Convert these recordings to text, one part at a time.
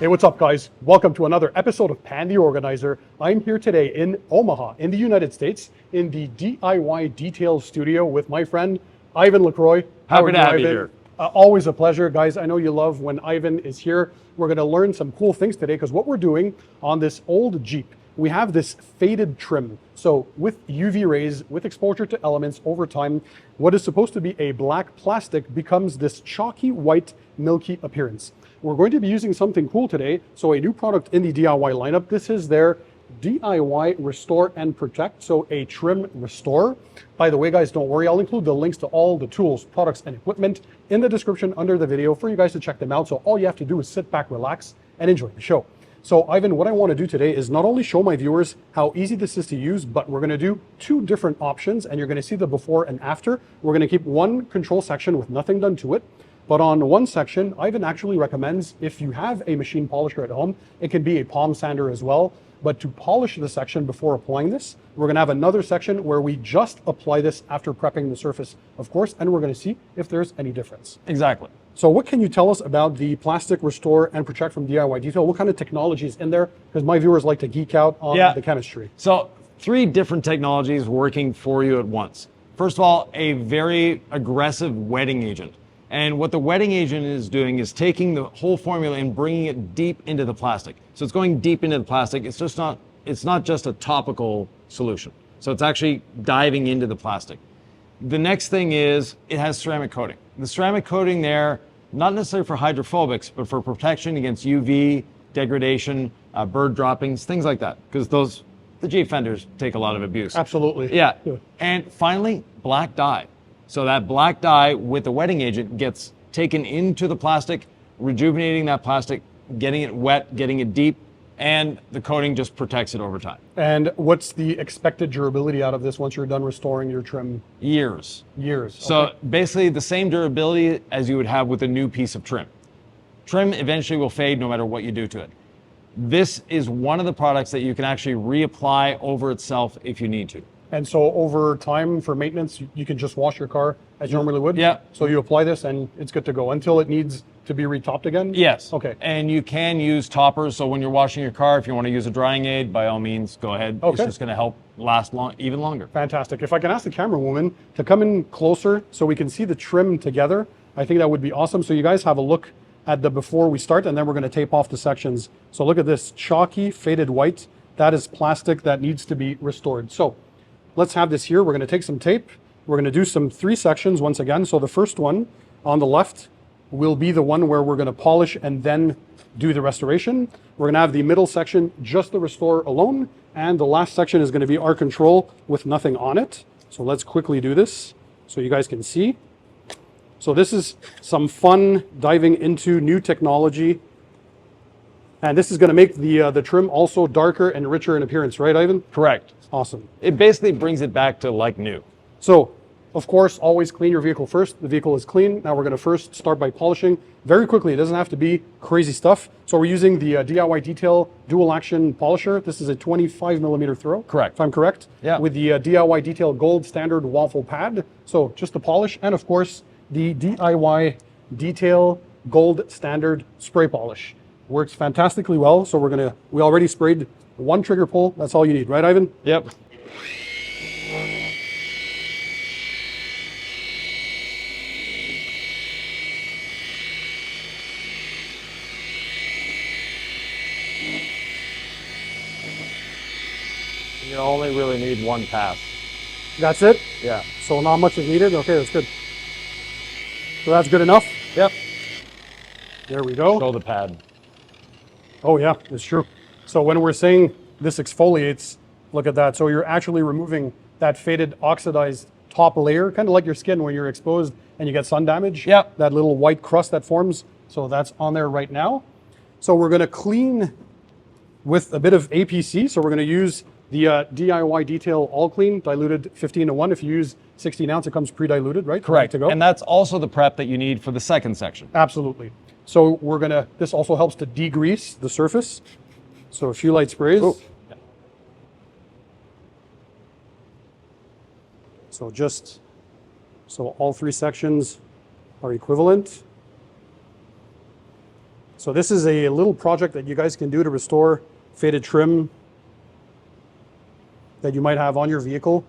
Hey, what's up, guys? Welcome to another episode of Pan the Organizer. I'm here today in Omaha, in the United States, in the DIY Detail Studio with my friend, Ivan LaCroix. Happy to have you here. Always a pleasure. Guys, I know you love when Ivan is here. We're going to learn some cool things today because what we're doing on this old Jeep, we have this faded trim. So with UV rays, with exposure to elements over time, what is supposed to be a black plastic becomes this chalky white milky appearance. We're going to be using something cool today. So a new product in the DIY lineup. This is their DIY Restore and Protect, so a trim restore. By the way, guys, don't worry, I'll include the links to all the tools, products, and equipment in the description under the video for you guys to check them out. So all you have to do is sit back, relax, and enjoy the show. So Ivan, what I want to do today is not only show my viewers how easy this is to use, but we're going to do two different options, and you're going to see the before and after. We're going to keep one control section with nothing done to it. But on one section, Ivan actually recommends, if you have a machine polisher at home, it can be a palm sander as well. But to polish the section before applying this, we're going to have another section where we just apply this after prepping the surface, of course, and we're going to see if there's any difference. Exactly. So what can you tell us about the plastic restore and protect from DIY Detail? What kind of technology is in there? Because my viewers like to geek out on the chemistry. So 3 different technologies working for you at once. First of all, a very aggressive wetting agent. And what the wetting agent is doing is taking the whole formula and bringing it deep into the plastic. So it's going deep into the plastic. It's not just a topical solution. So it's actually diving into the plastic. The next thing is it has ceramic coating. The ceramic coating there, not necessarily for hydrophobics, but for protection against UV, degradation, bird droppings, things like that. Because the Jeep fenders take a lot of abuse. Absolutely. Yeah. And finally, black dye. So that black dye with the wetting agent gets taken into the plastic, rejuvenating that plastic, getting it wet, getting it deep, and the coating just protects it over time. And what's the expected durability out of this once you're done restoring your trim? Years. Years. So basically the same durability as you would have with a new piece of trim. Trim eventually will fade no matter what you do to it. This is one of the products that you can actually reapply over itself if you need to. And so over time for maintenance, you can just wash your car as you normally would? Yeah. So you apply this and it's good to go until it needs to be retopped again? Yes. Okay. And you can use toppers. So when you're washing your car, if you want to use a drying aid, by all means, go ahead. Okay. It's just going to help last even longer. Fantastic. If I can ask the camera woman to come in closer so we can see the trim together, I think that would be awesome. So you guys have a look at the before we start, and then we're going to tape off the sections. So look at this chalky faded white. That is plastic that needs to be restored. So let's have this here. We're going to take some tape. We're going to do some 3 sections once again. So the first one on the left will be the one where we're going to polish and then do the restoration. We're going to have the middle section, just the restore alone. And the last section is going to be our control with nothing on it. So let's quickly do this so you guys can see. So this is some fun diving into new technology. And this is going to make the trim also darker and richer in appearance, right, Ivan? Correct. Awesome. It basically brings it back to like new. So, of course, always clean your vehicle first. The vehicle is clean. Now we're going to first start by polishing very quickly. It doesn't have to be crazy stuff. So we're using the DIY Detail dual action polisher. This is a 25 millimeter throw. Correct. If I'm correct. Yeah. With the DIY Detail gold standard waffle pad. So just the polish, and of course the DIY Detail gold standard spray polish. Works fantastically well. So we already sprayed 1 trigger pull. That's all you need, right, Ivan? Yep. You only really need 1 pass. That's it? Yeah. So not much is needed? Okay, that's good. So that's good enough? Yep. There we go. Show the pad. Oh yeah, it's true. So when we're saying this exfoliates, look at that. So you're actually removing that faded oxidized top layer, kind of like your skin when you're exposed and you get sun damage. Yep. That little white crust that forms. So that's on there right now. So we're gonna clean with a bit of APC. So we're gonna use the DIY Detail All Clean, diluted 15:1. If you use 16 ounce, it comes pre-diluted, right? Correct. To go. And that's also the prep that you need for the second section. Absolutely. So this also helps to degrease the surface. So a few light sprays. Oh. So all 3 sections are equivalent. So this is a little project that you guys can do to restore faded trim that you might have on your vehicle.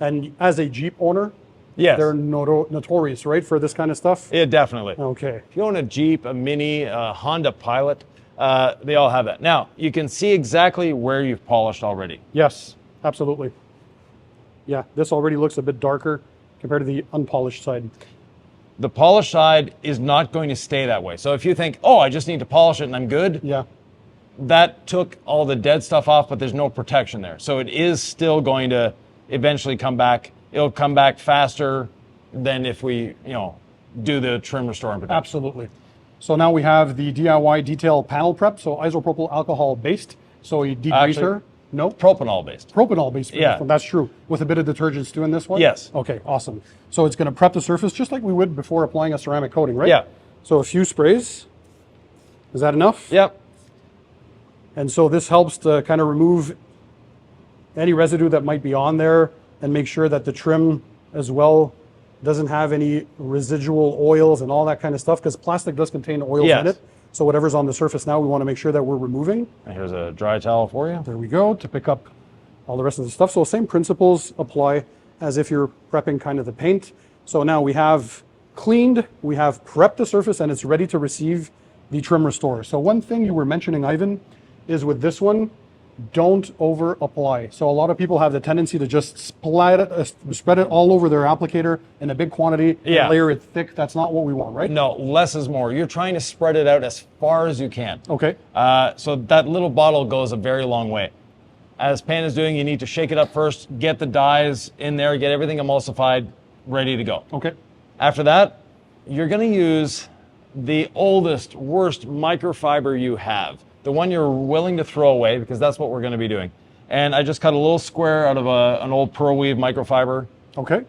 And as a Jeep owner, Yes. they're notorious, right, for this kind of stuff? Yeah, definitely. Okay. If you own a Jeep, a Mini, a Honda Pilot, they all have that. Now, you can see exactly where you've polished already. Yes, absolutely. Yeah, this already looks a bit darker compared to the unpolished side. The polished side is not going to stay that way. So if you think, oh, I just need to polish it and I'm good, Yeah. that took all the dead stuff off, but there's no protection there. So it is still going to eventually come back. It'll come back faster than if we, do the trim restore and protection. Absolutely. So now we have the DIY detail panel prep. So isopropyl alcohol based. So a degreaser. No? Propanol based. Propanol based. For Yeah. this one. That's true. With a bit of detergents too in this one? Yes. Okay, awesome. So it's going to prep the surface just like we would before applying a ceramic coating, right? Yeah. So a few sprays. Is that enough? Yep. And so this helps to kind of remove any residue that might be on there and make sure that the trim as well doesn't have any residual oils and all that kind of stuff, because plastic does contain oils Yes. in it. So whatever's on the surface now, we want to make sure that we're removing. And here's a dry towel for you. There we go, to pick up all the rest of the stuff. So same principles apply as if you're prepping kind of the paint. So now we have cleaned, we have prepped the surface, and it's ready to receive the trim restore. So one thing you were mentioning, Ivan, is with this one, don't over apply. So a lot of people have the tendency to just spread it all over their applicator in a big quantity Yeah. and layer it thick. That's not what we want, right? No, less is more. You're trying to spread it out as far as you can. Okay. So that little bottle goes a very long way. As Pan is doing, you need to shake it up first, get the dyes in there, get everything emulsified, ready to go. Okay. After that, you're going to use the oldest, worst microfiber you have, the one you're willing to throw away, because that's what we're going to be doing. And I just cut a little square out of an old pearl weave microfiber, Okay.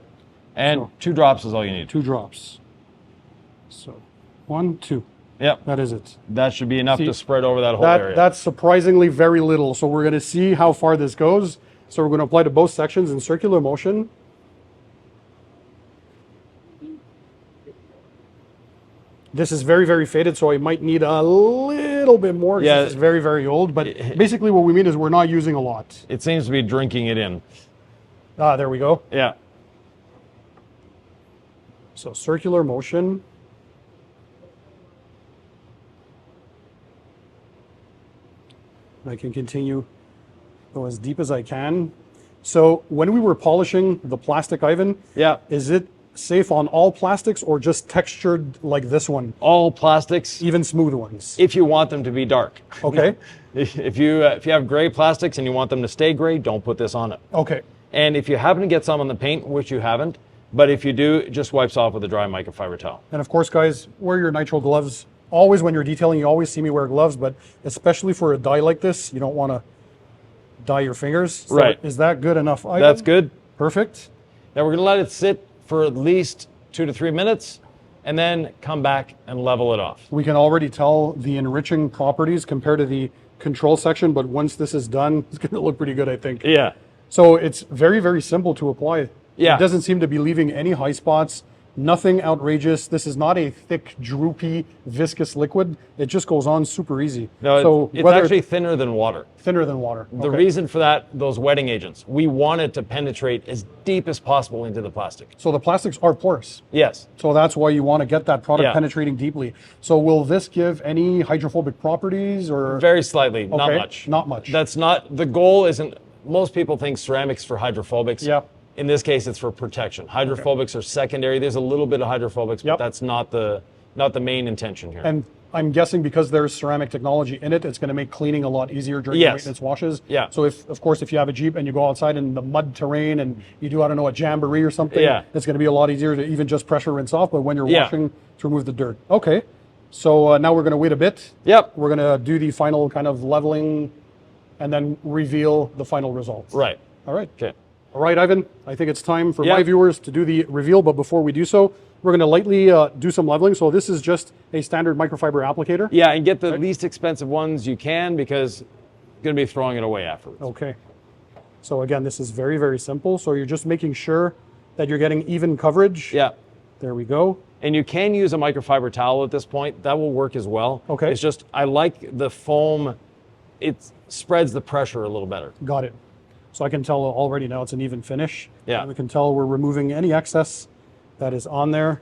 and 2 drops is all you need. 2 drops. So 1, 2. Yep, That is it. that should be enough See, to spread over that whole area. That's surprisingly very little. So we're going to see how far this goes. So we're going to apply to both sections in circular motion. This is very, very faded, so I might need a little bit more because Yeah. it's very, very old. But basically what we mean is we're not using a lot. It seems to be drinking it in. Ah, there we go. Yeah. So circular motion. I can continue, go as deep as I can. So when we were polishing the plastic, Ivan, Yeah. is it safe on all plastics or just textured like this one, All plastics, even smooth ones? if you want them to be dark. Okay. If you have gray plastics and you want them to stay gray, don't put this on it. Okay. And if you happen to get some on the paint, which you haven't, but if you do, it just wipes off with a dry microfiber towel. And of course, guys, wear your nitrile gloves. Always when you're detailing, you always see me wear gloves, but especially for a dye like this, you don't want to dye your fingers. So Right. Is that good enough, Ivan? That's good. Perfect. Now we're gonna let it sit for at least 2 to 3 minutes and then come back and level it off. We can already tell the enriching properties compared to the control section, but once this is done, it's going to look pretty good, I think. Yeah. So it's very, very simple to apply. Yeah. It doesn't seem to be leaving any high spots, nothing outrageous. This is not a thick, droopy, viscous liquid. It just goes on super easy. No, so it's whether actually thinner than water. thinner than water. The Okay. reason for that, those wetting agents, we want it to penetrate as deep as possible into the plastic. So the plastics are porous. Yes. So that's why you want to get that product Yeah. penetrating deeply. So will this give any hydrophobic properties or? Very slightly, not Okay, much. not much. That's not, the goal isn't, most people think ceramics for hydrophobics. Yeah. In this case, it's for protection. Hydrophobics are secondary. There's a little bit of hydrophobics, Yep. but that's not the main intention here. And I'm guessing because there's ceramic technology in it, it's going to make cleaning a lot easier during Yes. the maintenance washes. Yeah. So if you have a Jeep and you go outside in the mud terrain and you do, I don't know, a jamboree or something, Yeah. it's going to be a lot easier to even just pressure rinse off. But when you're Yeah. washing, to remove the dirt. Okay. So now we're going to wait a bit. Yep. We're going to do the final kind of leveling and then reveal the final results. Right. All right. Okay. All right, Ivan, I think it's time for Yeah. my viewers to do the reveal, but before we do so, we're going to lightly do some leveling. So this is just a standard microfiber applicator. Yeah, and get the least expensive ones you can because you're going to be throwing it away afterwards. Okay. So again, this is very, very simple. So you're just making sure that you're getting even coverage. Yeah. There we go. And you can use a microfiber towel at this point. That will work as well. Okay. It's just, I like the foam. It spreads the pressure a little better. Got it. So I can tell already now it's an even finish. Yeah. And we can tell we're removing any excess that is on there.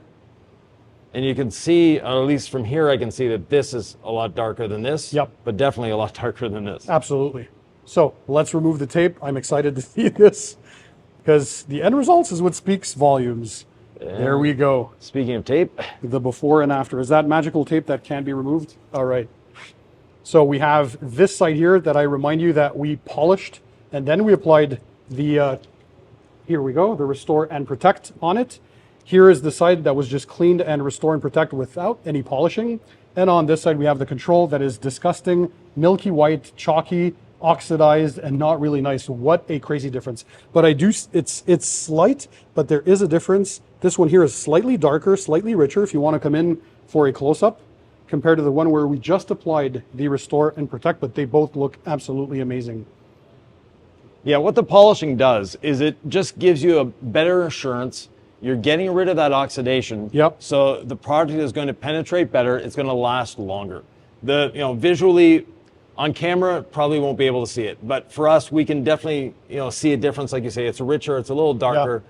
And you can see, or at least from here, I can see that this is a lot darker than this. Yep. But definitely a lot darker than this. Absolutely. So let's remove the tape. I'm excited to see this because the end results is what speaks volumes. There we go. Speaking of tape, The before and after. Is that magical tape that can be removed? All right. So we have this side here that I remind you that we polished and then we applied the, here we go, the Restore and Protect on it. Here is the side that was just cleaned and Restore and Protect without any polishing. And on this side, we have the control that is disgusting, milky white, chalky, oxidized, and not really nice. What a crazy difference. But I do, it's slight, but there is a difference. This one here is slightly darker, slightly richer if you want to come in for a close-up compared to the one where we just applied the Restore and Protect, but they both look absolutely amazing. yeah, what the polishing does is it just gives you a better assurance. You're getting rid of that oxidation. Yep. So the product is going to penetrate better. It's going to last longer. Visually, on camera, probably won't be able to see it. But for us, we can definitely, see a difference. Like you say, it's richer, it's a little darker.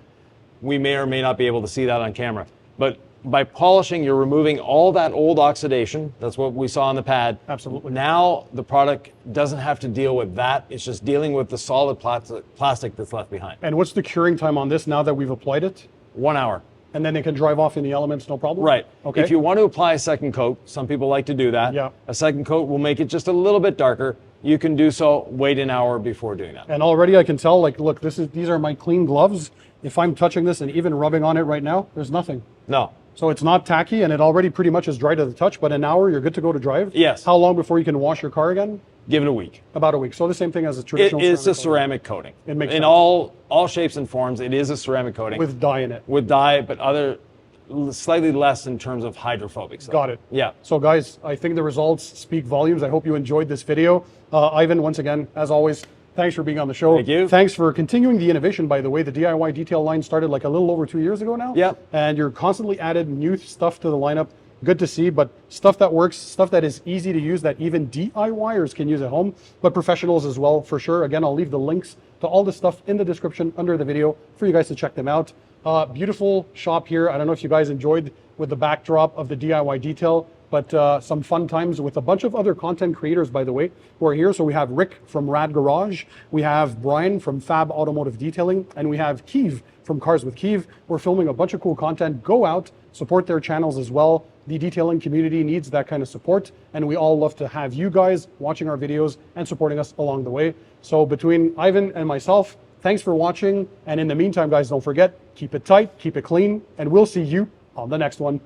We may or may not be able to see that on camera. But by polishing, you're removing all that old oxidation. That's what we saw on the pad. Absolutely. Now the product doesn't have to deal with that. It's just dealing with the solid plastic that's left behind. And what's the curing time on this now that we've applied it? 1 hour. And then they can drive off in the elements, no problem? Right. Okay. If you want to apply a second coat, some people like to do that. Yeah. A second coat will make it just a little bit darker. You can do so, wait an hour before doing that. And already I can tell, like, look, these are my clean gloves. If I'm touching this and even rubbing on it right now, there's nothing. No. So it's not tacky and it already pretty much is dry to the touch, but an hour, you're good to go to drive? Yes. How long before you can wash your car again? Give it a week. About a week. So the same thing as a traditional It's a ceramic ceramic coating. It makes in sense. all shapes and forms, it is a ceramic coating. with dye in it. With dye, but slightly less in terms of hydrophobic. Got it. Yeah. So guys, I think the results speak volumes. I hope you enjoyed this video. Ivan, once again, as always, thanks for being on the show. Thank you. Thanks for continuing the innovation, by the way. The DIY detail line started like a little over 2 years ago now. Yep. And you're constantly added new stuff to the lineup. Good to see, but stuff that works, stuff that is easy to use that even DIYers can use at home, but professionals as well, for sure. Again, I'll leave the links to all the stuff in the description under the video for you guys to check them out. Beautiful shop here. I don't know if you guys enjoyed with the backdrop of the DIY detail, but some fun times with a bunch of other content creators, by the way, who are here. So we have Rick from Rad Garage, we have Brian from Fab Automotive Detailing, and we have Keeve from Cars with Keeve. We're filming a bunch of cool content. Go out, support their channels as well. The detailing community needs that kind of support, and we all love to have you guys watching our videos and supporting us along the way. So between Ivan and myself, thanks for watching. And in the meantime, guys, don't forget, keep it tight, keep it clean, and we'll see you on the next one.